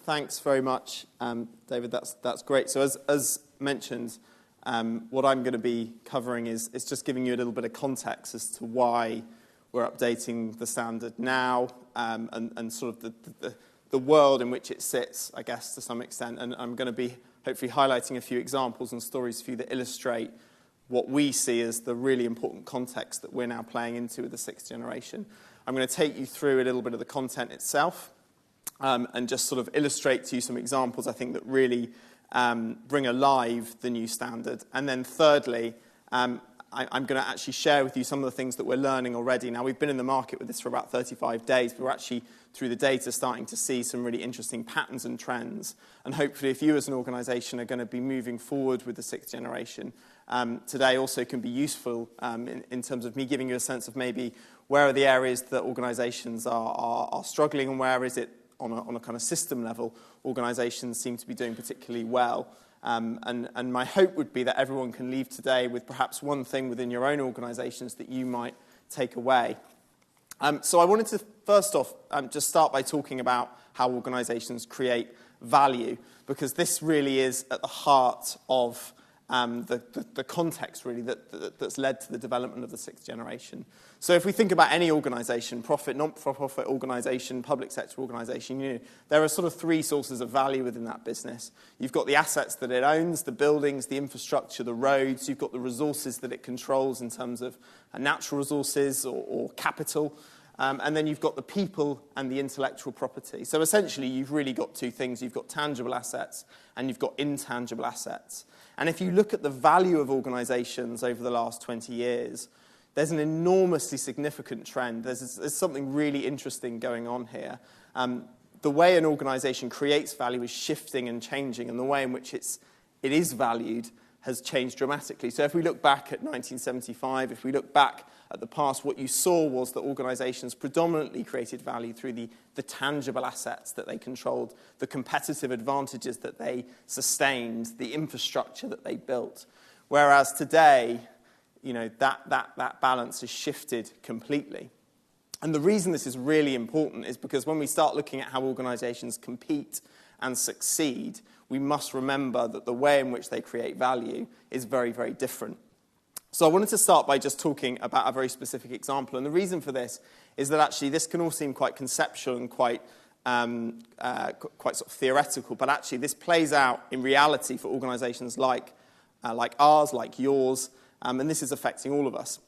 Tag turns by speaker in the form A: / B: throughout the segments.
A: Thanks very much, David. That's great. So as mentioned, what I'm going to be covering is just giving you a little bit of context as to why we're updating the standard now, and sort of the world in which it sits, I guess, to some extent. And I'm going to be hopefully highlighting a few examples and stories for you that illustrate what we see as the really important context that we're now playing into with the sixth generation. I'm going to take you through a little bit of the content itself, and just sort of illustrate to you some examples, I think, that really bring alive the new standard. And then thirdly, I'm going to actually share with you some of the things that we're learning already. Now, we've been in the market with this for about 35 days, but we're actually, through the data, starting to see some really interesting patterns and trends. And hopefully, if you as an organisation are going to be moving forward with the sixth generation, today also can be useful in terms of me giving you a sense of maybe where are the areas that organisations are struggling, and where is it on a kind of system level organisations seem to be doing particularly well. And my hope would be that everyone can leave today with perhaps one thing within your own organisations that you might take away. So I wanted to first off just start by talking about how organisations create value, because this really is at the heart of the context really that's led to the development of the sixth generation. So if we think about any organisation, profit, not-for-profit organisation, public sector organisation, there are sort of three sources of value within that business. You've got the assets that it owns, the buildings, the infrastructure, the roads. You've got the resources that it controls in terms of natural resources or capital. And then you've got the people and the intellectual property. So essentially, you've really got two things. You've got tangible assets and you've got intangible assets. And if you look at the value of organisations over the last 20 years, there's an enormously significant trend. There's something really interesting going on here. The way an organisation creates value is shifting and changing, and the way in which it is valued has changed dramatically. So if we look back at 1975, if we look back at the past, what you saw was that organisations predominantly created value through the tangible assets that they controlled, the competitive advantages that they sustained, the infrastructure that they built. Whereas today, that balance has shifted completely. And the reason this is really important is because when we start looking at how organisations compete and succeed, we must remember that the way in which they create value is very, very different. So I wanted to start by just talking about a very specific example. And the reason for this is that actually this can all seem quite conceptual and quite sort of theoretical, but actually this plays out in reality for organisations like ours, like yours, and this is affecting all of us.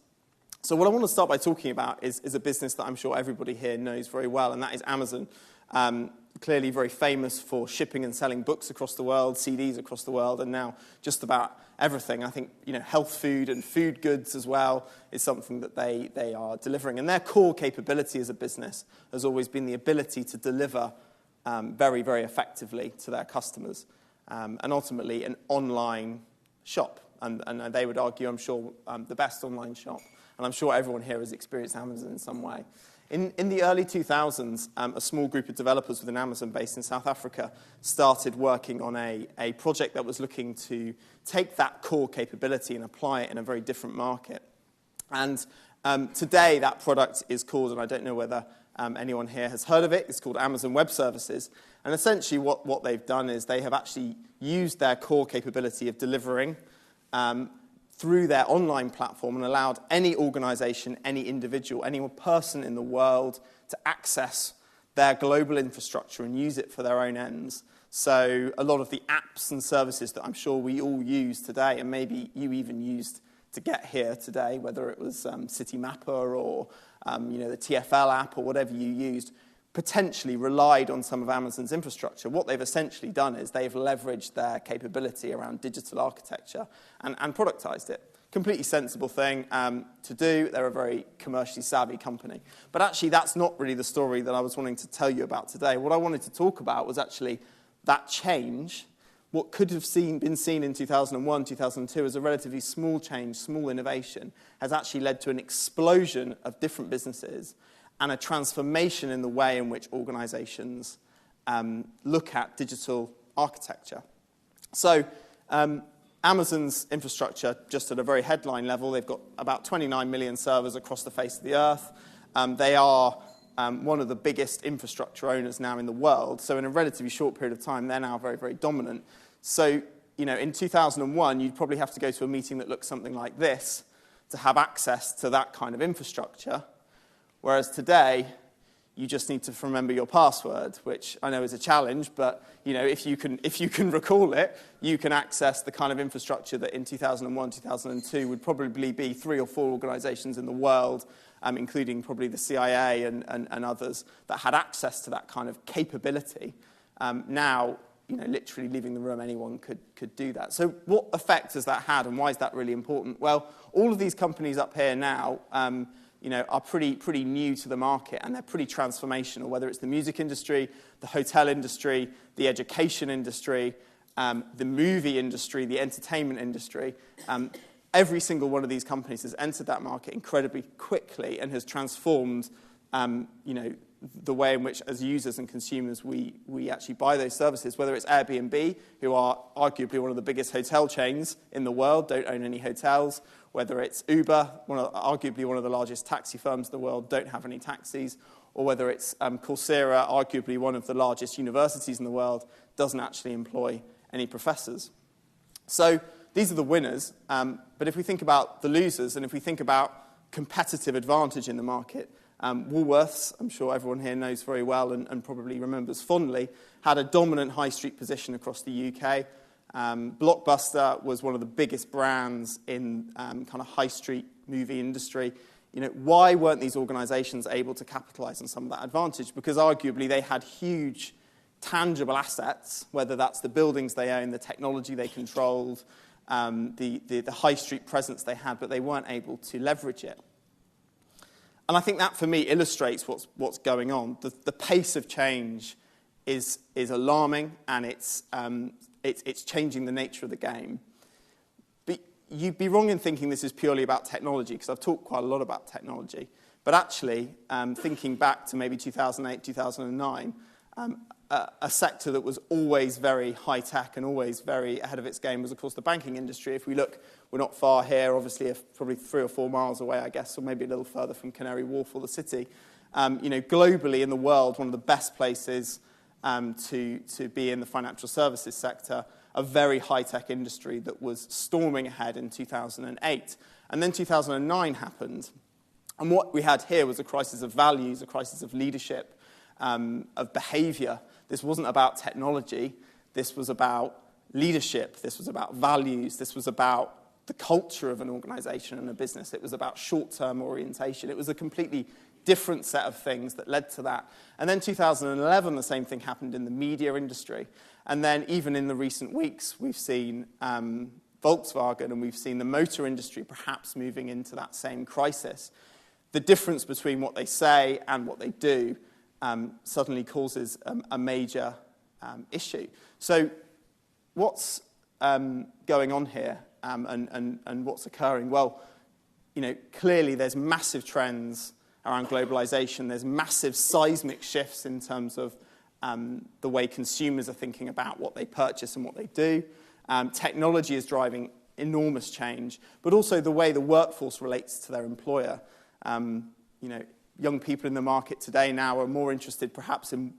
A: So what I want to start by talking about is a business that I'm sure everybody here knows very well, and that is Amazon. Clearly very famous for shipping and selling books across the world, CDs across the world, and now just about everything. I think health food and food goods as well is something that they are delivering. And their core capability as a business has always been the ability to deliver very, very effectively to their customers, and ultimately an online shop. And they would argue, I'm sure, the best online shop. And I'm sure everyone here has experienced Amazon in some way. In the early 2000s, a small group of developers within Amazon based in South Africa started working on a project that was looking to take that core capability and apply it in a very different market. And today that product is called, and I don't know whether anyone here has heard of it, it's called Amazon Web Services. And essentially what they've done is they have actually used their core capability of delivering through their online platform and allowed any organisation, any individual, any person in the world to access their global infrastructure and use it for their own ends. So a lot of the apps and services that I'm sure we all use today, and maybe you even used to get here today, whether it was Citymapper or the TfL app or whatever you used, potentially relied on some of Amazon's infrastructure. What they've essentially done is they've leveraged their capability around digital architecture and productized it. Completely sensible thing to do. They're a very commercially savvy company. But actually, that's not really the story that I was wanting to tell you about today. What I wanted to talk about was actually that change. What could have been seen in 2001, 2002 as a relatively small change, small innovation, has actually led to an explosion of different businesses and a transformation in the way in which organisations look at digital architecture. So Amazon's infrastructure, just at a very headline level, they've got about 29 million servers across the face of the earth. They are one of the biggest infrastructure owners now in the world. So in a relatively short period of time, they're now very, very dominant. So, in 2001, you'd probably have to go to a meeting that looks something like this to have access to that kind of infrastructure. Whereas today, you just need to remember your password, which I know is a challenge, but if you can recall it, you can access the kind of infrastructure that in 2001, 2002 would probably be 3 or 4 organizations in the world, including probably the CIA and others, that had access to that kind of capability. Now, literally leaving the room, anyone could do that. So what effect has that had, and why is that really important? Well, all of these companies up here now are pretty new to the market, and they're pretty transformational, whether it's the music industry, the hotel industry, the education industry, the movie industry, the entertainment industry. Every single one of these companies has entered that market incredibly quickly and has transformed, the way in which, as users and consumers, we actually buy those services, whether it's Airbnb, who are arguably one of the biggest hotel chains in the world, don't own any hotels, whether it's Uber, arguably one of the largest taxi firms in the world, don't have any taxis, or whether it's Coursera, arguably one of the largest universities in the world, doesn't actually employ any professors. So these are the winners, but if we think about the losers, and if we think about competitive advantage in the market, Woolworths, I'm sure everyone here knows very well and probably remembers fondly, had a dominant high street position across the UK. Blockbuster was one of the biggest brands in kind of high street movie industry. Why weren't these organizations able to capitalize on some of that advantage? Because arguably they had huge tangible assets, whether that's the buildings they owned, the technology they controlled, the high street presence they had, but they weren't able to leverage it. And I think that, for me, illustrates what's going on. The pace of change is alarming, and it's changing the nature of the game. But you'd be wrong in thinking this is purely about technology, because I've talked quite a lot about technology. But actually, thinking back to maybe 2008, 2009, a sector that was always very high-tech and always very ahead of its game was, of course, the banking industry. If we look, we're not far here, obviously, probably 3 or 4 miles away, I guess, or maybe a little further from Canary Wharf or the city. Globally in the world, one of the best places to be in the financial services sector, a very high-tech industry that was storming ahead in 2008. And then 2009 happened. And what we had here was a crisis of values, a crisis of leadership, of behavior. This wasn't about technology. This was about leadership. This was about values. This was about the culture of an organization and a business. It was about short-term orientation. It was a completely different set of things that led to that. And then 2011, the same thing happened in the media industry. And then even in the recent weeks, we've seen Volkswagen and we've seen the motor industry perhaps moving into that same crisis. The difference between what they say and what they do suddenly causes a major issue. So what's going on here and what's occurring? Well, clearly there's massive trends around globalization. There's massive seismic shifts in terms of the way consumers are thinking about what they purchase and what they do. Technology is driving enormous change, but also the way the workforce relates to their employer. Young people in the market today now are more interested perhaps in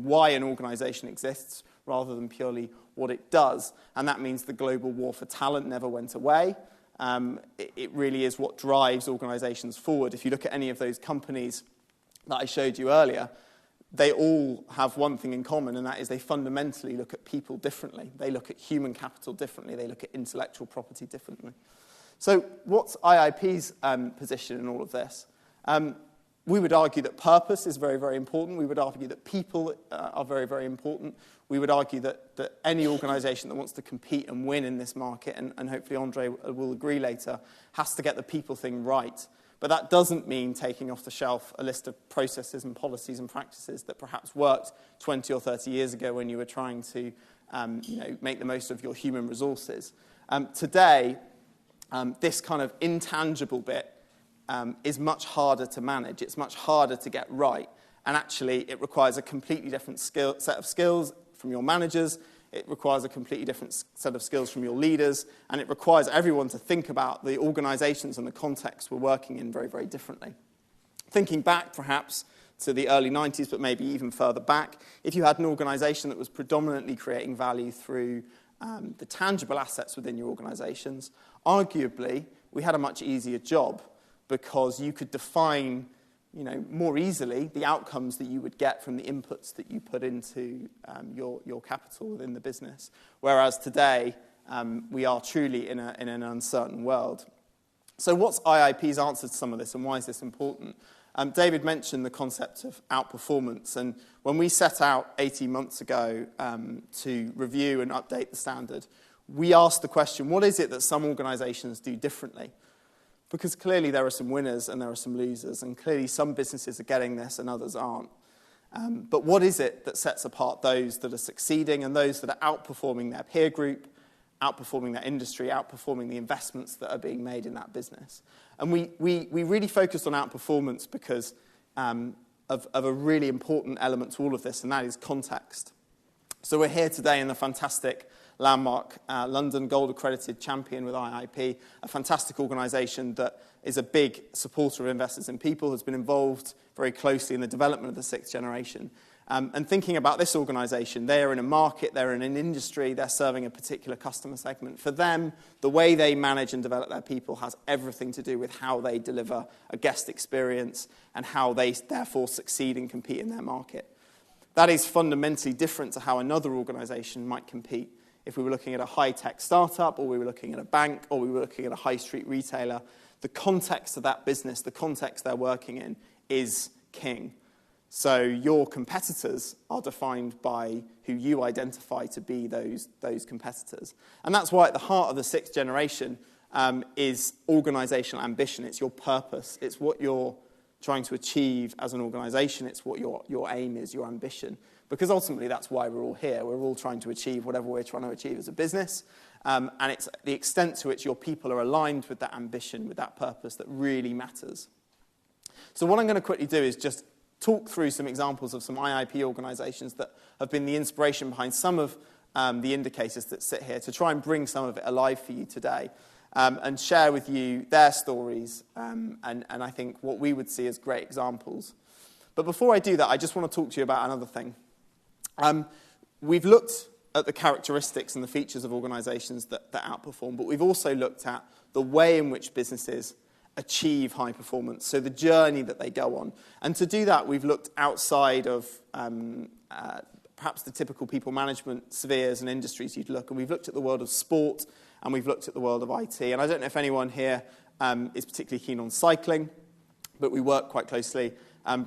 A: why an organization exists rather than purely what it does. And that means the global war for talent never went away. It really is what drives organizations forward. If you look at any of those companies that I showed you earlier, they all have one thing in common, and that is they fundamentally look at people differently. They look at human capital differently. They look at intellectual property differently. So what's IIP's position in all of this? We would argue that purpose is very, very important. We would argue that people are very, very important. We would argue that any organization that wants to compete and win in this market, and hopefully Andre will agree later, has to get the people thing right. But that doesn't mean taking off the shelf a list of processes and policies and practices that perhaps worked 20 or 30 years ago when you were trying to make the most of your human resources. Today, this kind of intangible bit is much harder to manage. It's much harder to get right. And actually, it requires a completely different set of skills from your managers. It requires a completely different set of skills from your leaders. And it requires everyone to think about the organizations and the context we're working in very, very differently. Thinking back, perhaps, to the early 90s, but maybe even further back. If you had an organisation that was predominantly creating value through the tangible assets within your organisations, arguably, we had a much easier job because you could define, more easily the outcomes that you would get from the inputs that you put into your capital within the business. Whereas today, we are truly in an uncertain world. So what's IIP's answer to some of this, and why is this important? David mentioned the concept of outperformance, and when we set out 18 months ago to review and update the standard, we asked the question, what is it that some organisations do differently? Because clearly there are some winners and there are some losers, and clearly some businesses are getting this and others aren't. But what is it that sets apart those that are succeeding and those that are outperforming their peer group, outperforming their industry, outperforming the investments that are being made in that business? And we really focused on outperformance because of a really important element to all of this, and that is context. So we're here today in the fantastic landmark London Gold Accredited Champion with IIP, a fantastic organisation that is a big supporter of investors in people, has been involved very closely in the development of the sixth generation. And thinking about this organisation, they're in a market, they're in an industry, they're serving a particular customer segment. For them, the way they manage and develop their people has everything to do with how they deliver a guest experience and how they therefore succeed and compete in their market. That is fundamentally different to how another organisation might compete. If we were looking at a high-tech startup, or we were looking at a bank, or we were looking at a high-street retailer, the context of that business, the context they're working in, is king. So your competitors are defined by who you identify to be those competitors. And that's why at the heart of the sixth generation is organisational ambition. It's your purpose. It's what you're trying to achieve as an organisation. It's what your aim is, your ambition. Because ultimately that's why we're all here. We're all trying to achieve whatever we're trying to achieve as a business. And it's the extent to which your people are aligned with that ambition, with that purpose, that really matters. So what I'm going to quickly do is just talk through some examples of some IIP organisations that have been the inspiration behind some of the indicators that sit here to try and bring some of it alive for you today and share with you their stories and I think what we would see as great examples. But before I do that, I just want to talk to you about another thing. We've looked at the characteristics and the features of organisations that outperform, but we've also looked at the way in which businesses achieve high performance, so the journey that they go on. And to do that, we've looked outside of perhaps the typical people management spheres and industries you'd look, and we've looked at the world of sport, and we've looked at the world of IT. And I don't know if anyone here is particularly keen on cycling, but we work quite closely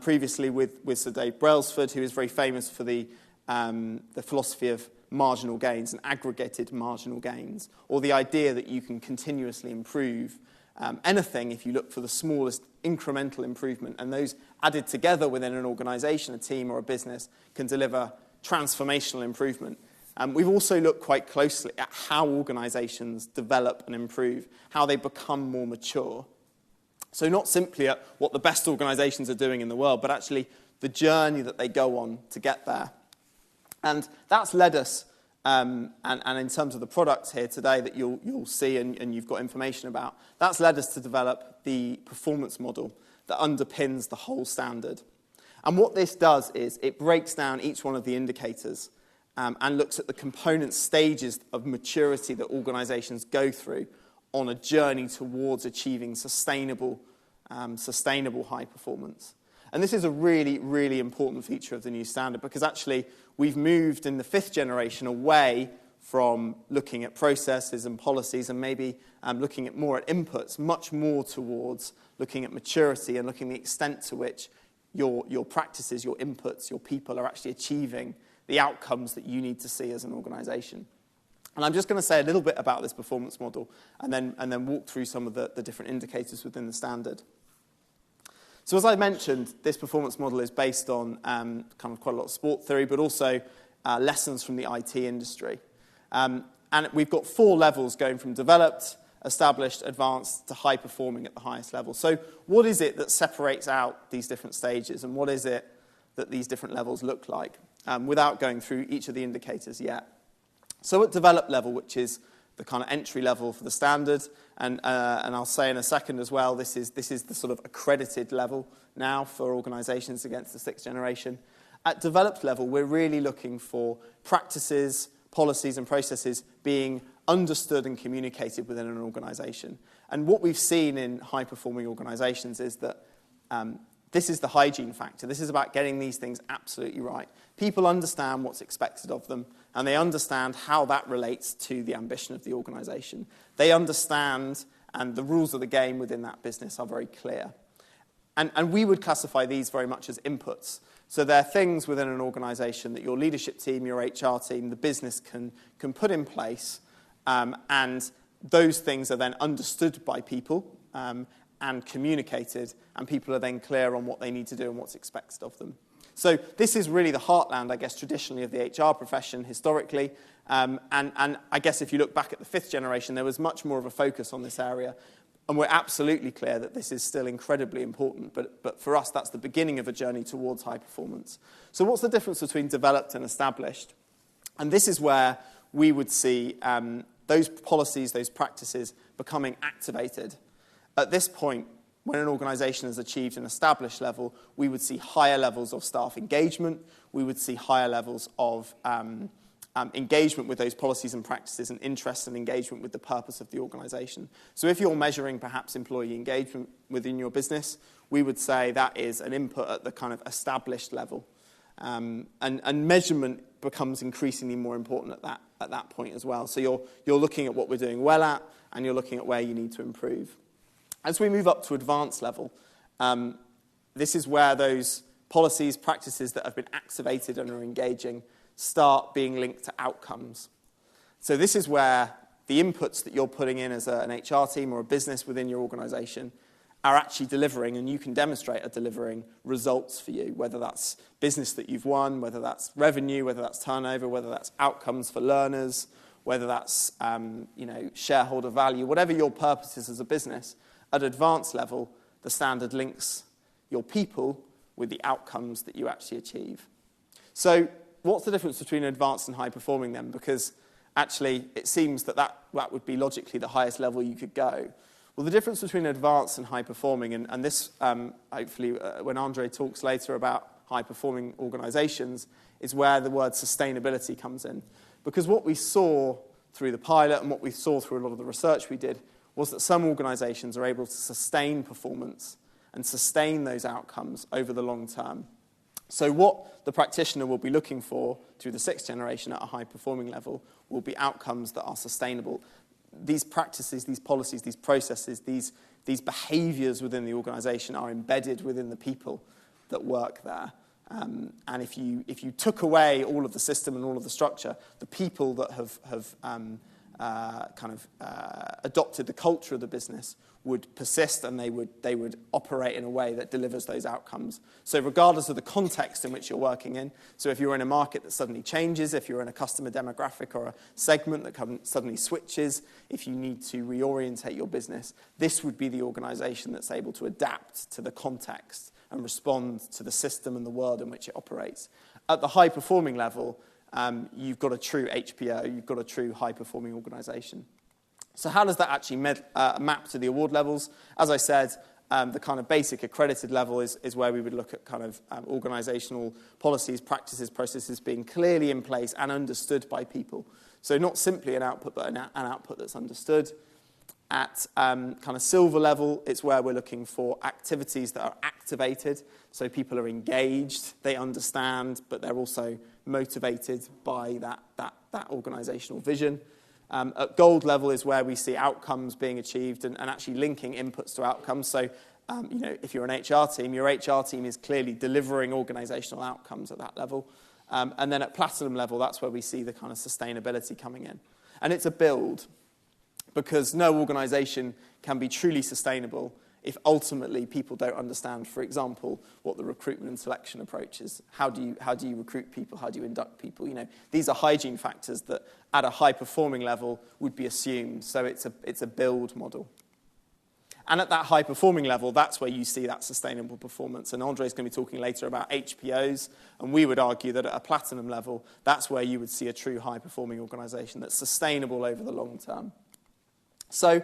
A: previously with Sir Dave Brailsford, who is very famous for the philosophy of marginal gains and aggregated marginal gains, or the idea that you can continuously improve anything if you look for the smallest incremental improvement, and those added together within an organisation, a team or a business can deliver transformational improvement. We've also looked quite closely at how organisations develop and improve, how they become more mature. So not simply at what the best organisations are doing in the world, but actually the journey that they go on to get there. And that's led us, and in terms of the products here today that you'll see and you've got information about, that's led us to develop the performance model that underpins the whole standard. And what this does is it breaks down each one of the indicators and looks at the component stages of maturity that organisations go through on a journey towards achieving sustainable high performance. And this is a really, really important feature of the new standard because actually we've moved in the fifth generation away from looking at processes and policies and maybe looking at more at inputs, much more towards looking at maturity and looking at the extent to which your practices, your inputs, your people are actually achieving the outcomes that you need to see as an organisation. And I'm just going to say a little bit about this performance model and then walk through some of the different indicators within the standard. So as I mentioned, this performance model is based on kind of quite a lot of sport theory, but also lessons from the IT industry. And we've got 4 levels going from developed, established, advanced to high performing at the highest level. So what is it that separates out these different stages, and what is it that these different levels look like, without going through each of the indicators yet? So at developed level, which is the kind of entry level for the standard, and I'll say in a second as well, this is the sort of accredited level now for organisations against the sixth generation. At developed level, we're really looking for practices, policies and processes being understood and communicated within an organisation. And what we've seen in high-performing organisations is that this is the hygiene factor. This is about getting these things absolutely right. People understand what's expected of them, and they understand how that relates to the ambition of the organisation. They understand, and the rules of the game within that business are very clear. And we would classify these very much as inputs. So they're things within an organisation that your leadership team, your HR team, the business can put in place, and those things are then understood by people and communicated, and people are then clear on what they need to do and what's expected of them. So this is really the heartland, I guess, traditionally of the HR profession historically. And I guess if you look back at the fifth generation, there was much more of a focus on this area. And we're absolutely clear that this is still incredibly important. But for us, that's the beginning of a journey towards high performance. So what's the difference between developed and established? And this is where we would see those policies, those practices becoming activated. At this point, when an organisation has achieved an established level, we would see higher levels of staff engagement. We would see higher levels of engagement with those policies and practices and interest and engagement with the purpose of the organisation. So if you're measuring perhaps employee engagement within your business, we would say that is an input at the kind of established level. And measurement becomes increasingly more important at that point as well. So you're looking at what we're doing well at, and you're looking at where you need to improve. As we move up to advanced level, this is where those policies, practices that have been activated and are engaging start being linked to outcomes. So this is where the inputs that you're putting in as an HR team or a business within your organisation are actually delivering, and you can demonstrate are delivering results for you, whether that's business that you've won, whether that's revenue, whether that's turnover, whether that's outcomes for learners, whether that's shareholder value, whatever your purpose is as a business. At advanced level, the standard links your people with the outcomes that you actually achieve. So what's the difference between advanced and high-performing then? Because actually it seems that would be logically the highest level you could go. Well, the difference between advanced and high-performing, and this hopefully when Andre talks later about high-performing organisations, is where the word sustainability comes in. Because what we saw through the pilot and what we saw through a lot of the research we did was that some organisations are able to sustain performance and sustain those outcomes over the long term. So what the practitioner will be looking for through the sixth generation at a high-performing level will be outcomes that are sustainable. These practices, these policies, these processes, these behaviours within the organisation are embedded within the people that work there. And if you took away all of the system and all of the structure, the people that have adopted the culture of the business would persist, and they would operate in a way that delivers those outcomes. So regardless of the context in which you're working in, so if you're in a market that suddenly changes, if you're in a customer demographic or a segment that suddenly switches, if you need to reorientate your business, this would be the organisation that's able to adapt to the context and respond to the system and the world in which it operates. At the high-performing level, you've got a true HPO, you've got a true high-performing organisation. So how does that actually map to the award levels? As I said, the kind of basic accredited level is where we would look at kind of organisational policies, practices, processes being clearly in place and understood by people. So not simply an output, but an output that's understood. At kind of silver level, it's where we're looking for activities that are activated, so people are engaged, they understand, but they're also motivated by that organisational vision. At gold level is where we see outcomes being achieved and actually linking inputs to outcomes. So, if you're an HR team, your HR team is clearly delivering organisational outcomes at that level. And then at platinum level, that's where we see the kind of sustainability coming in. And it's a build, because no organisation can be truly sustainable if ultimately people don't understand, for example, what the recruitment and selection approach is. How do you recruit people? How do you induct people? These are hygiene factors that at a high-performing level would be assumed. So it's a build model. And at that high-performing level, that's where you see that sustainable performance. And Andre's going to be talking later about HPOs, and we would argue that at a platinum level, that's where you would see a true high-performing organisation that's sustainable over the long term. So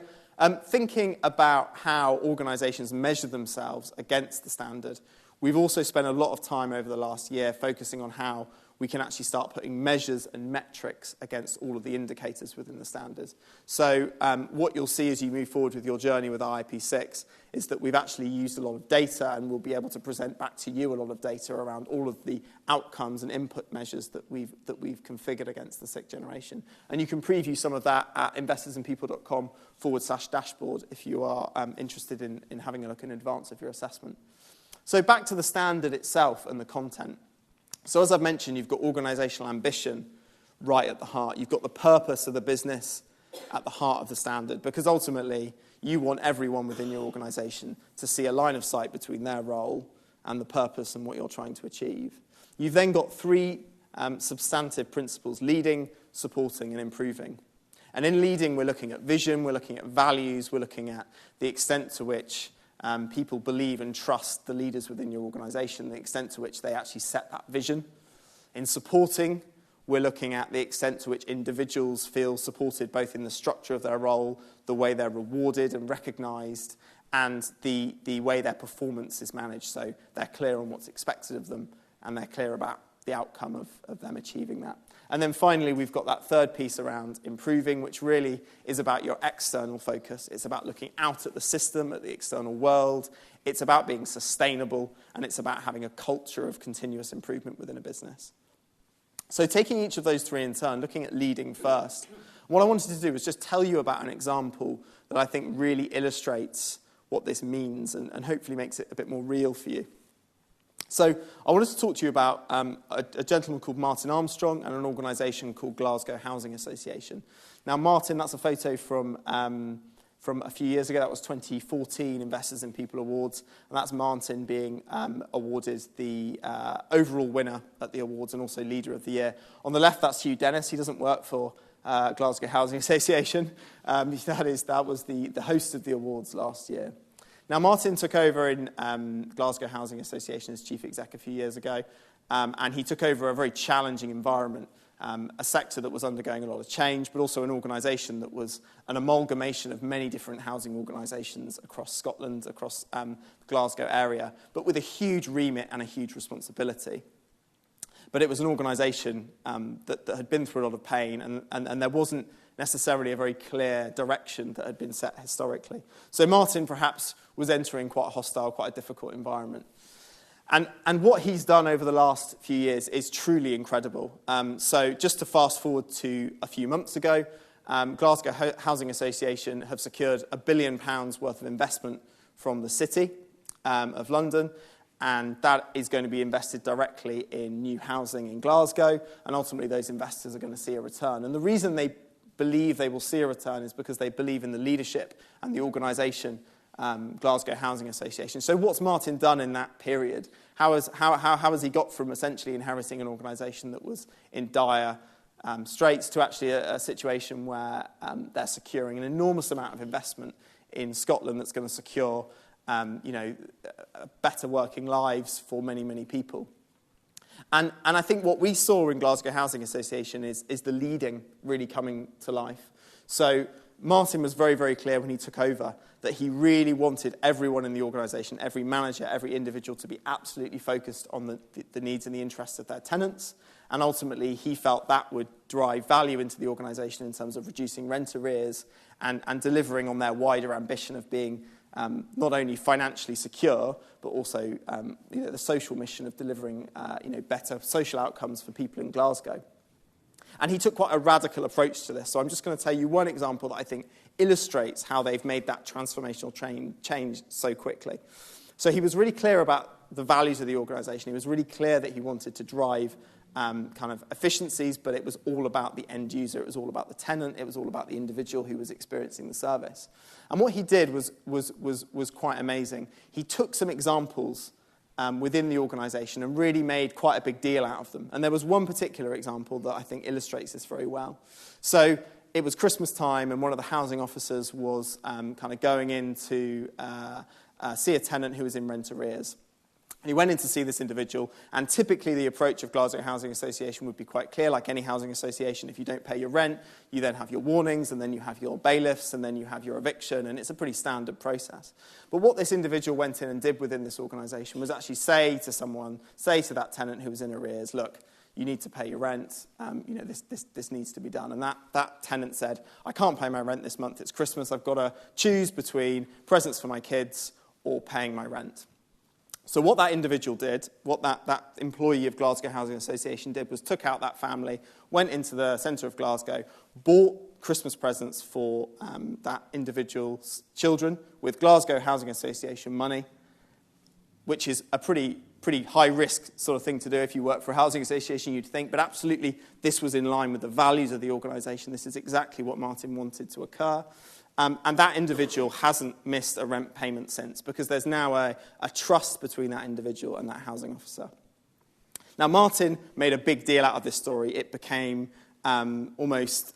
A: thinking about how organisations measure themselves against the standard, we've also spent a lot of time over the last year focusing on how we can actually start putting measures and metrics against all of the indicators within the standard. So what you'll see as you move forward with your journey with IP6 is that we've actually used a lot of data, and we'll be able to present back to you a lot of data around all of the outcomes and input measures that we've configured against the sixth generation. And you can preview some of that at investorsandpeople.com/dashboard if you are interested in having a look in advance of your assessment. So back to the standard itself and the content. So as I've mentioned, you've got organisational ambition right at the heart. You've got the purpose of the business at the heart of the standard, because ultimately you want everyone within your organisation to see a line of sight between their role and the purpose and what you're trying to achieve. You've then got three substantive principles: leading, supporting, and improving. And in leading, we're looking at vision, we're looking at values, we're looking at the extent to which people believe and trust the leaders within your organisation, the extent to which they actually set that vision. In supporting, we're looking at the extent to which individuals feel supported both in the structure of their role, the way they're rewarded and recognised, and the way their performance is managed. So they're clear on what's expected of them, and they're clear about the outcome of them achieving that. And then finally, we've got that third piece around improving, which really is about your external focus. It's about looking out at the system, at the external world. It's about being sustainable, and it's about having a culture of continuous improvement within a business. So taking each of those three in turn, looking at leading first, what I wanted to do was just tell you about an example that I think really illustrates what this means and hopefully makes it a bit more real for you. So I wanted to talk to you about a gentleman called Martin Armstrong and an organisation called Glasgow Housing Association. Now, Martin, that's a photo from a few years ago. That was 2014 Investors in People Awards, and that's Martin being awarded the overall winner at the awards and also Leader of the Year. On the left, that's Hugh Dennis. He doesn't work for Glasgow Housing Association. That was the host of the awards last year. Now, Martin took over in Glasgow Housing Association as chief exec a few years ago, and he took over a very challenging environment, a sector that was undergoing a lot of change, but also an organisation that was an amalgamation of many different housing organisations across Scotland, across the Glasgow area, but with a huge remit and a huge responsibility. But it was an organisation that had been through a lot of pain, and there wasn't necessarily a very clear direction that had been set historically. So Martin perhaps was entering quite a hostile, quite a difficult environment. And what he's done over the last few years is truly incredible. So just to fast forward to a few months ago, Glasgow Housing Association have secured £1 billion worth of investment from the City of London, and that is going to be invested directly in new housing in Glasgow, and ultimately those investors are going to see a return. And the reason they believe they will see a return is because they believe in the leadership and the organisation, Glasgow Housing Association. So what's Martin done in that period? How has he got from essentially inheriting an organisation that was in dire straits to actually a situation where they're securing an enormous amount of investment in Scotland that's going to secure better working lives for many, many people? And I think what we saw in Glasgow Housing Association is the leading really coming to life. So Martin was very, very clear when he took over that he really wanted everyone in the organisation, every manager, every individual to be absolutely focused on the needs and the interests of their tenants. And ultimately, he felt that would drive value into the organisation in terms of reducing rent arrears and delivering on their wider ambition of being not only financially secure, but also the social mission of delivering better social outcomes for people in Glasgow. And he took quite a radical approach to this. So I'm just going to tell you one example that I think illustrates how they've made that transformational change so quickly. So he was really clear about the values of the organisation. He was really clear that he wanted to drive kind of efficiencies, but it was all about the end user. It was all about the tenant. It was all about the individual who was experiencing the service. And what he did was quite amazing. He took some examples within the organisation and really made quite a big deal out of them. And there was one particular example that I think illustrates this very well. So it was Christmas time, and one of the housing officers was kind of going in to see a tenant who was in rent arrears. And he went in to see this individual, and typically the approach of Glasgow Housing Association would be quite clear. Like any housing association, if you don't pay your rent, you then have your warnings, and then you have your bailiffs, and then you have your eviction, and it's a pretty standard process. But what this individual went in and did within this organisation was actually say to that tenant who was in arrears, look, you need to pay your rent, this needs to be done. And that tenant said, I can't pay my rent this month, it's Christmas, I've got to choose between presents for my kids or paying my rent. So what that individual did, what that employee of Glasgow Housing Association did, was took out that family, went into the centre of Glasgow, bought Christmas presents for that individual's children with Glasgow Housing Association money, which is a pretty high-risk sort of thing to do if you work for a housing association, you'd think, but absolutely this was in line with the values of the organisation. This is exactly what Martin wanted to occur. And that individual hasn't missed a rent payment since, because there's now a trust between that individual and that housing officer. Now, Martin made a big deal out of this story. It became almost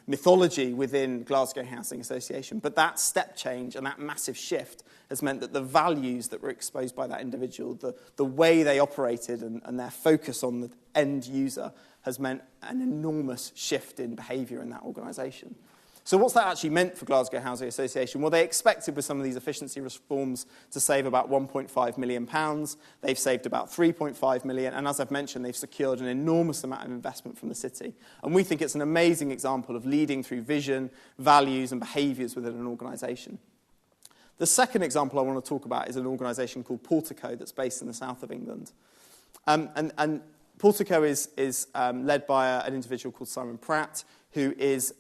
A: mythology within Glasgow Housing Association. But that step change and that massive shift has meant that the values that were exposed by that individual, the way they operated and their focus on the end user has meant an enormous shift in behaviour in that organisation. So what's that actually meant for Glasgow Housing Association? Well, they expected with some of these efficiency reforms to save about £1.5 million. They've saved about £3.5 million. And as I've mentioned, they've secured an enormous amount of investment from the city. And we think it's an amazing example of leading through vision, values, and behaviours within an organisation. The second example I want to talk about is an organisation called Portico that's based in the south of England. And Portico is led by an individual called Simon Pratt, who is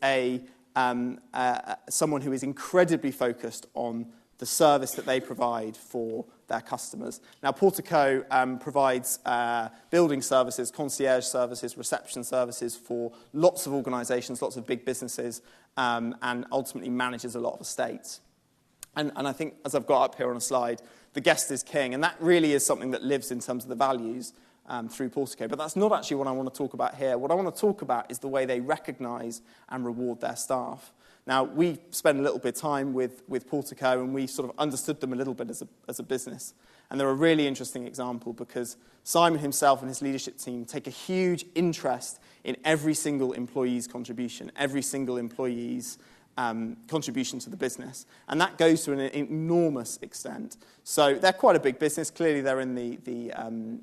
A: someone who is incredibly focused on the service that they provide for their customers. Now, Portico provides building services, concierge services, reception services for lots of organisations, lots of big businesses, and ultimately manages a lot of estates. And I think, as I've got up here on a slide, the guest is king, and that really is something that lives in terms of the values through Portico. But that's not actually what I want to talk about here. What I want to talk about is the way they recognise and reward their staff. Now, we spent a little bit of time with Portico, and we sort of understood them a little bit as a business. And they're a really interesting example because Simon himself and his leadership team take a huge interest in every single employee's contribution, every single employee's contribution to the business. And that goes to an enormous extent. So they're quite a big business. Clearly, they're in the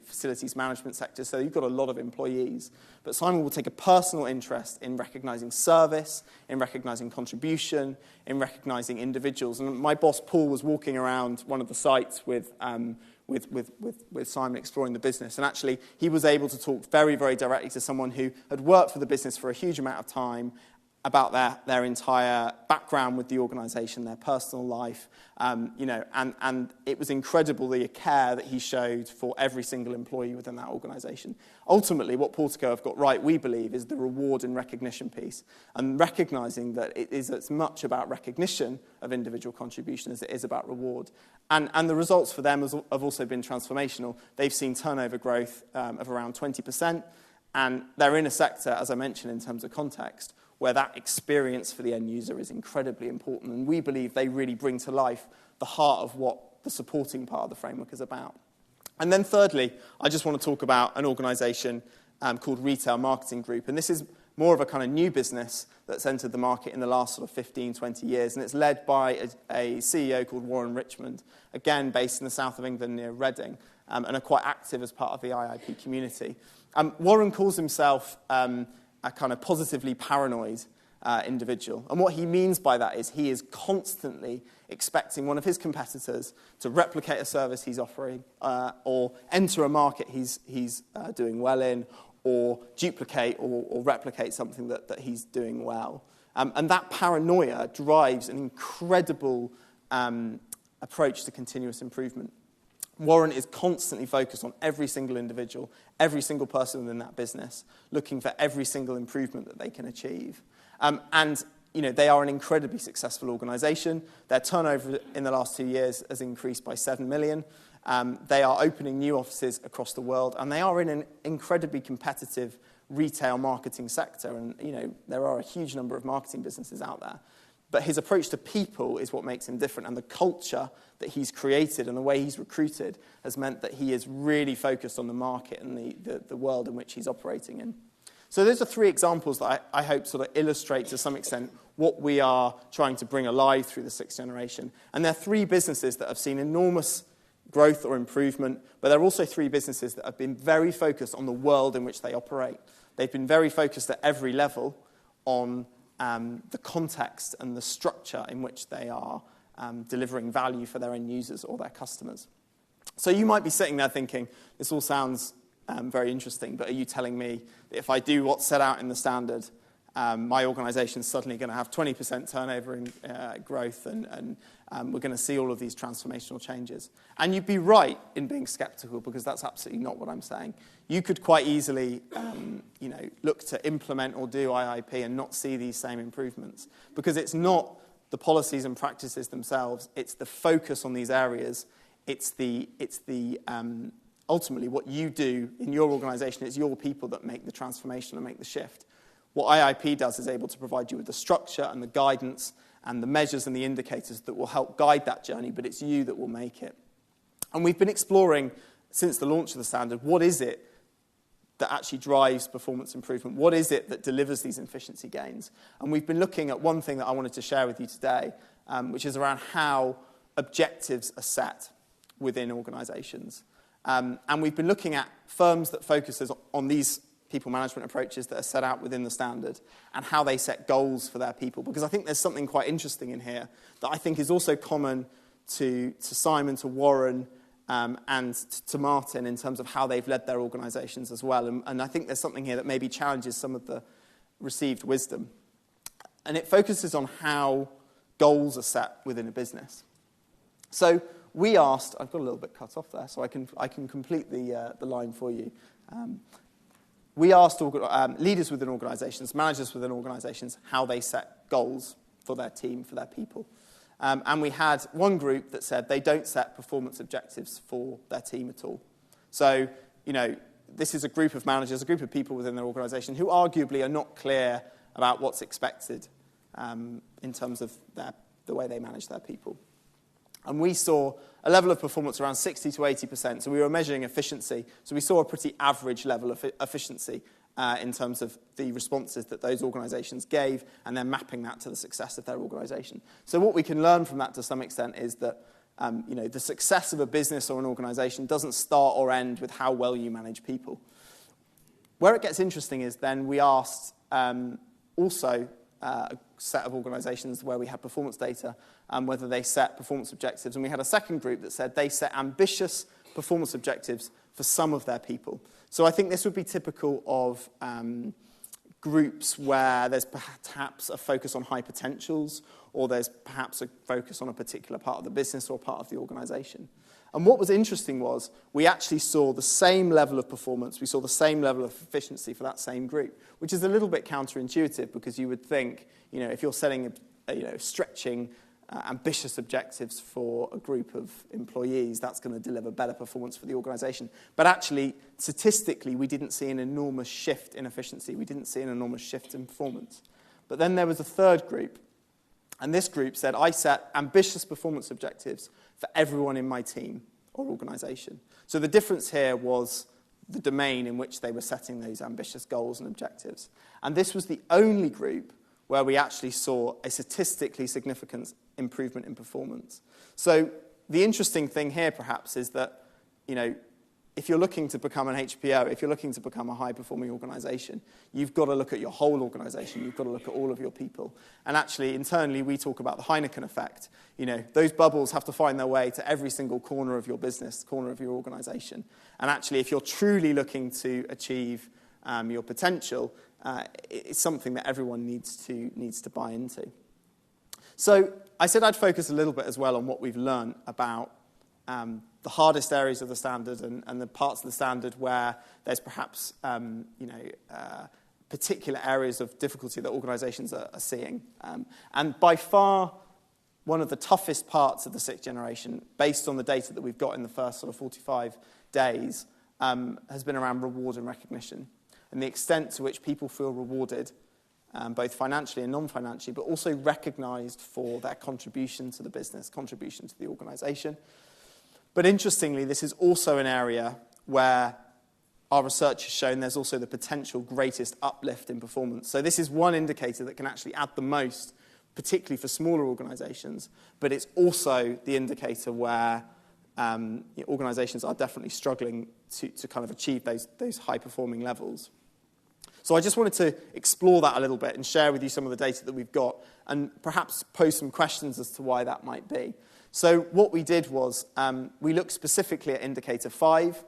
A: facilities management sector, so you've got a lot of employees. But Simon will take a personal interest in recognising service, in recognising contribution, in recognising individuals. And my boss, Paul, was walking around one of the sites with Simon exploring the business. And actually, he was able to talk very, very directly to someone who had worked for the business for a huge amount of time about their entire background with the organisation, their personal life, and it was incredible the care that he showed for every single employee within that organisation. Ultimately, what Portico have got right, we believe, is the reward and recognition piece, and recognising that it is as much about recognition of individual contribution as it is about reward. And the results for them have also been transformational. They've seen turnover growth of around 20%, and they're in a sector, as I mentioned in terms of context, where that experience for the end user is incredibly important. And we believe they really bring to life the heart of what the supporting part of the framework is about. And then thirdly, I just want to talk about an organisation called Retail Marketing Group. And this is more of a kind of new business that's entered the market in the last sort of 15, 20 years. And it's led by a CEO called Warren Richmond, again, based in the south of England near Reading, and are quite active as part of the IIP community. Warren calls himself a kind of positively paranoid individual. And what he means by that is he is constantly expecting one of his competitors to replicate a service he's offering or enter a market he's doing well in, or duplicate or replicate something that he's doing well. And that paranoia drives an incredible approach to continuous improvement. Warren is constantly focused on every single individual, every single person within that business, looking for every single improvement that they can achieve. And they are an incredibly successful organisation. Their turnover in the last 2 years has increased by 7 million. They are opening new offices across the world, and they are in an incredibly competitive retail marketing sector. And, there are a huge number of marketing businesses out there. But his approach to people is what makes him different. And the culture that he's created and the way he's recruited has meant that he is really focused on the market and the world in which he's operating in. So those are three examples that I hope sort of illustrate to some extent what we are trying to bring alive through the sixth generation. And they're three businesses that have seen enormous growth or improvement, but they're also three businesses that have been very focused on the world in which they operate. They've been very focused at every level on the context and the structure in which they are delivering value for their end users or their customers. So you might be sitting there thinking, this all sounds very interesting, but are you telling me that if I do what's set out in the standard, my organization's suddenly going to have 20% turnover in growth and we're going to see all of these transformational changes? And you'd be right in being skeptical, because that's absolutely not what I'm saying. You could quite easily look to implement or do IIP and not see these same improvements, because it's not the policies and practices themselves, it's the focus on these areas, it's the ultimately what you do in your organization, it's your people that make the transformation and make the shift. What IIP does is able to provide you with the structure and the guidance and the measures and the indicators that will help guide that journey, but it's you that will make it. And we've been exploring, since the launch of the standard, what is it that actually drives performance improvement? What is it that delivers these efficiency gains? And we've been looking at one thing that I wanted to share with you today, which is around how objectives are set within organizations. And we've been looking at firms that focuses on these people management approaches that are set out within the standard and how they set goals for their people. Because I think there's something quite interesting in here that I think is also common to Simon, to Warren, and to Martin in terms of how they've led their organizations as well. And I think there's something here that maybe challenges some of the received wisdom. And it focuses on how goals are set within a business. So we asked, I've got a little bit cut off there, so I can complete the line for you. We asked leaders within organizations, managers within organizations, how they set goals for their team, for their people. And we had one group that said they don't set performance objectives for their team at all. So, this is a group of managers, a group of people within their organization who arguably are not clear about what's expected in terms of the way they manage their people. And we saw a level of performance around 60 to 80%. So we were measuring efficiency. So we saw a pretty average level of efficiency in terms of the responses that those organizations gave, and then mapping that to the success of their organization. So what we can learn from that to some extent is that the success of a business or an organization doesn't start or end with how well you manage people. Where it gets interesting is then we asked also a set of organizations where we had performance data and whether they set performance objectives. And we had a second group that said they set ambitious performance objectives for some of their people. So I think this would be typical of groups where there's perhaps a focus on high potentials, or there's perhaps a focus on a particular part of the business or part of the organization. And what was interesting was we actually saw the same level of performance, we saw the same level of efficiency for that same group, which is a little bit counterintuitive, because you would think, if you're setting stretching, ambitious objectives for a group of employees, that's going to deliver better performance for the organization. But actually, statistically, we didn't see an enormous shift in efficiency. We didn't see an enormous shift in performance. But then there was a third group, and this group said, I set ambitious performance objectives for everyone in my team or organization. So the difference here was the domain in which they were setting those ambitious goals and objectives. And this was the only group where we actually saw a statistically significant improvement in performance. So the interesting thing here, perhaps, is that, if you're looking to become an HPO, if you're looking to become a high-performing organization, you've got to look at your whole organization. You've got to look at all of your people. And actually, internally, we talk about the Heineken effect. Those bubbles have to find their way to every single corner of your business, corner of your organization. And actually, if you're truly looking to achieve your potential, it's something that everyone needs to buy into. So I said I'd focus a little bit as well on what we've learned about the hardest areas of the standard and the parts of the standard where there's perhaps particular areas of difficulty that organizations are seeing. And by far, one of the toughest parts of the sixth generation, based on the data that we've got in the first sort of 45 days, has been around reward and recognition. and the extent to which people feel rewarded, both financially and non-financially, but also recognised for their contribution to the business, contribution to the organisation. But interestingly, this is also an area where our research has shown there's also the potential greatest uplift in performance. So this is one indicator that can actually add the most, particularly for smaller organisations, but it's also the indicator where organisations are definitely struggling to kind of achieve those high-performing levels. So I just wanted to explore that a little bit and share with you some of the data that we've got and perhaps pose some questions as to why that might be. So what we did was we looked specifically at indicator 5.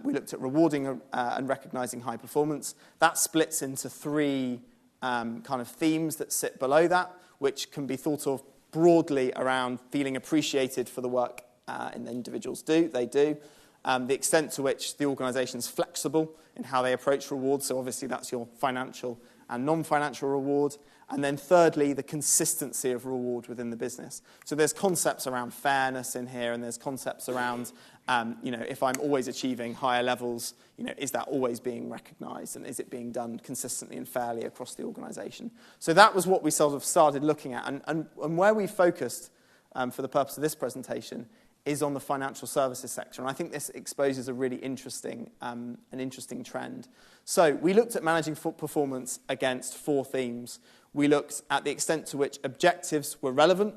A: We looked at rewarding and recognising high performance. That splits into 3 kind of themes that sit below that, which can be thought of broadly around feeling appreciated for the work and the individuals do. The extent to which the organisation is flexible in how they approach rewards, so obviously that's your financial and non-financial reward. And then thirdly, the consistency of reward within the business. So there's concepts around fairness in here, and there's concepts around, if I'm always achieving higher levels, is that always being recognised, and is it being done consistently and fairly across the organisation? So that was what we sort of started looking at, and where we focused for the purpose of this presentation is on the financial services sector, and I think this exposes a really interesting trend. So we looked at managing performance against 4 themes. We looked at the extent to which objectives were relevant.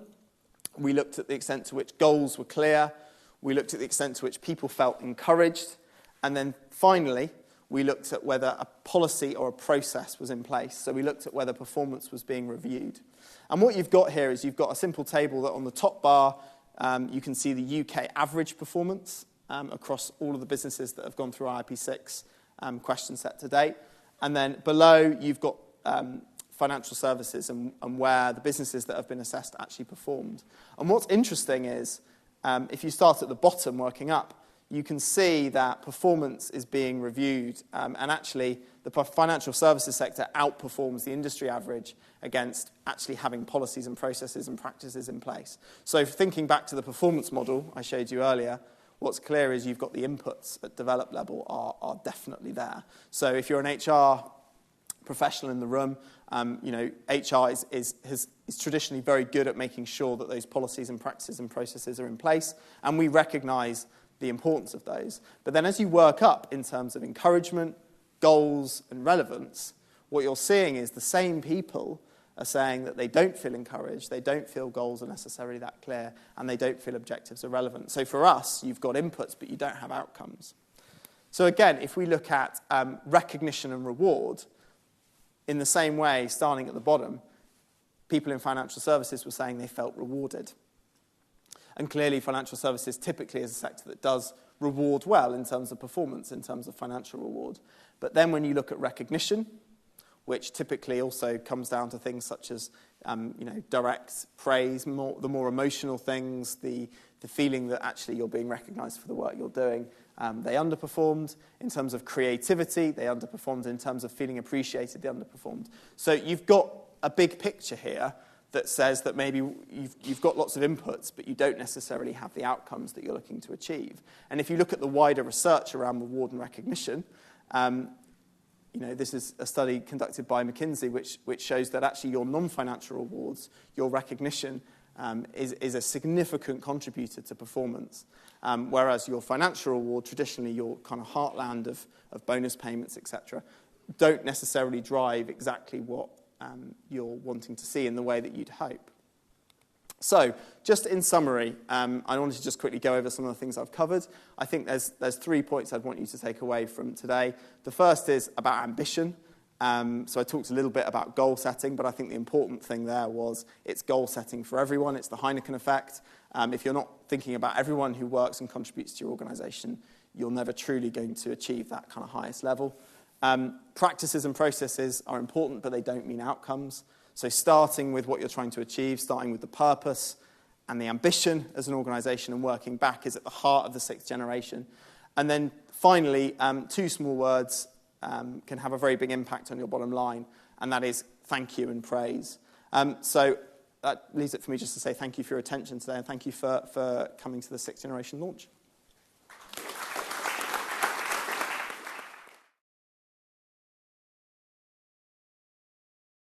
A: We looked at the extent to which goals were clear. We looked at the extent to which people felt encouraged. And then finally, we looked at whether a policy or a process was in place. So we looked at whether performance was being reviewed. And what you've got here is you've got a simple table that on the top bar, you can see the UK average performance across all of the businesses that have gone through our IP6 question set to date. And then below, you've got financial services and where the businesses that have been assessed actually performed. And what's interesting is, if you start at the bottom working up, you can see that performance is being reviewed, and actually the financial services sector outperforms the industry average against actually having policies and processes and practices in place. So thinking back to the performance model I showed you earlier, what's clear is you've got the inputs at developed level are definitely there. So if you're an HR professional in the room, HR is traditionally very good at making sure that those policies and practices and processes are in place, and we recognise the importance of those. But then as you work up in terms of encouragement, goals, and relevance, what you're seeing is the same people are saying that they don't feel encouraged, they don't feel goals are necessarily that clear, and they don't feel objectives are relevant. So for us, you've got inputs, but you don't have outcomes. So again, if we look at recognition and reward, in the same way, starting at the bottom, people in financial services were saying they felt rewarded. And clearly, financial services typically is a sector that does reward well in terms of performance, in terms of financial reward. But then when you look at recognition, which typically also comes down to things such as direct praise, the more emotional things, the feeling that actually you're being recognised for the work you're doing, they underperformed. In terms of creativity, they underperformed. In terms of feeling appreciated, they underperformed. So you've got a big picture here that says that maybe you've got lots of inputs, but you don't necessarily have the outcomes that you're looking to achieve. And if you look at the wider research around reward and recognition, this is a study conducted by McKinsey, which shows that actually your non-financial rewards, your recognition, is a significant contributor to performance, whereas your financial reward, traditionally your kind of heartland of bonus payments, etc., don't necessarily drive exactly what you're wanting to see in the way that you'd hope. So, just in summary, I wanted to just quickly go over some of the things I've covered. I think there's 3 points I'd want you to take away from today. The first is about ambition. So I talked a little bit about goal setting, but I think the important thing there was it's goal setting for everyone. It's the Heineken effect. If you're not thinking about everyone who works and contributes to your organisation, you're never truly going to achieve that kind of highest level. Practices and processes are important, but they don't mean outcomes. So starting with what you're trying to achieve, starting with the purpose and the ambition as an organisation and working back is at the heart of the 6th generation. And then finally, 2 small words can have a very big impact on your bottom line, and that is thank you and praise. So that leaves it for me just to say thank you for your attention today, and thank you for coming to the 6th generation launch.